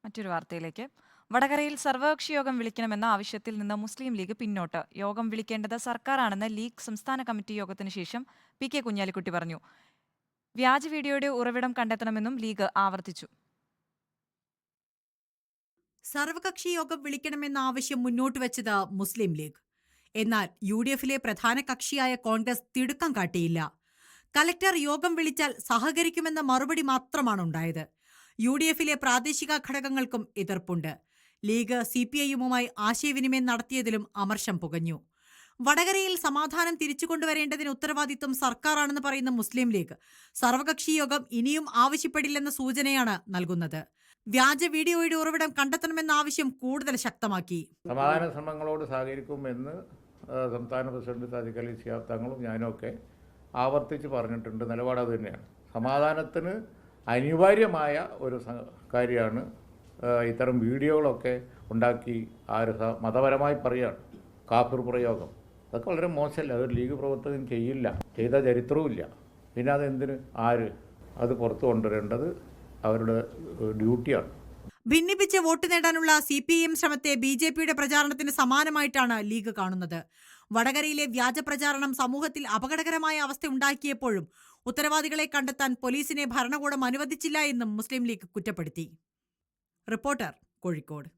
മറ്റൊരു വാർത്തയിലേക്ക്. വടകരയിൽ സർവകക്ഷി യോഗം വിളിക്കണമെന്ന ആവശ്യത്തിൽ നിന്ന് മുസ്ലിം ലീഗ് പിന്നോട്ട്. യോഗം വിളിക്കേണ്ടത് സർക്കാരാണെന്ന് ലീഗ് സംസ്ഥാന കമ്മിറ്റി യോഗത്തിന് ശേഷം പി.കെ. കുഞ്ഞാലിക്കുട്ടി പറഞ്ഞു. വ്യാജ വീഡിയോയുടെ ഉറവിടം കണ്ടെത്തണമെന്നും ലീഗ് ആവർത്തിച്ചു. സർവകക്ഷി യോഗം വിളിക്കണമെന്ന ആവശ്യം മുന്നോട്ട് വെച്ചത് മുസ്ലിം ലീഗ്. എന്നാൽ UDFിലെ പ്രധാന കക്ഷിയായ കോൺഗ്രസ് തിടുക്കം കാട്ടിയില്ല. കലക്ടർ യോഗം വിളിച്ചാൽ സഹകരിക്കുമെന്ന മറുപടി മാത്രമാണ് ഉണ്ടായത്. UDFിലെ പ്രാദേശിക ഘടകങ്ങൾക്കും എതിർപ്പുണ്ട്. ലീഗ് CPIയുമായി ആശയവിനിമയം നടത്തിയതിലും അമർഷം പുകഞ്ഞു. വടകരയിൽ സമാധാനം തിരിച്ചുകൊണ്ടുവരേണ്ടതിന് ഉത്തരവാദിത്വം സർക്കാരാണെന്ന് പറയുന്ന മുസ്ലിം ലീഗ് സർവകക്ഷി യോഗം ഇനിയും ആവശ്യപ്പെടില്ലെന്ന സൂചനയാണ് നൽകുന്നത്. വ്യാജ വീഡിയോയുടെ ഉറവിടം കണ്ടെത്തണമെന്ന ആവശ്യം കൂടുതൽ ശക്തമാക്കി. സമാധാന ശ്രമങ്ങളോട് സഹകരിക്കുമെന്ന് സംസ്ഥാന പ്രസിഡന്റ് സാദിഖ് അലി ശിഹാബ് തങ്ങളും ഞാനൊക്കെ ആവർത്തിച്ച് പറഞ്ഞിട്ടുണ്ട്. നിലപാട് അത് തന്നെയാണ്. സമാധാനത്തിന് അനിവാര്യമായ ഒരു കാര്യമാണ് ഇത്തരം വീഡിയോകളൊക്കെ ഉണ്ടാക്കി മതപരമായി പറയുകയാണ് കാഫിർ പ്രയോഗം. അതൊക്കെ വളരെ മോശമല്ല. അതൊരു ലീഗ് പ്രവർത്തകൻ ചെയ്യില്ല, ചെയ്ത ചരിത്രവുമില്ല. പിന്നെ അതെന്തിന് അത് പുറത്തു കൊണ്ടുവരേണ്ടത് അവരുടെ ഡ്യൂട്ടിയാണ്. ഭിന്നിപ്പിച്ച് വോട്ട് നേടാനുള്ള CPIM ശ്രമത്തെ BJPയുടെ പ്രചാരണത്തിന് സമാനമായിട്ടാണ് ലീഗ് കാണുന്നത്. വടകരയിലെ വ്യാജ പ്രചാരണം സമൂഹത്തിൽ അപകടകരമായ അവസ്ഥ ഉണ്ടാക്കിയപ്പോഴും ഉത്തരവാദികളെ കണ്ടെത്താൻ പോലീസിനെ ഭരണകൂടം അനുവദിച്ചില്ല എന്നും മുസ്ലിം ലീഗ് കുറ്റപ്പെടുത്തി. റിപ്പോർട്ടർ, കോഴിക്കോട്.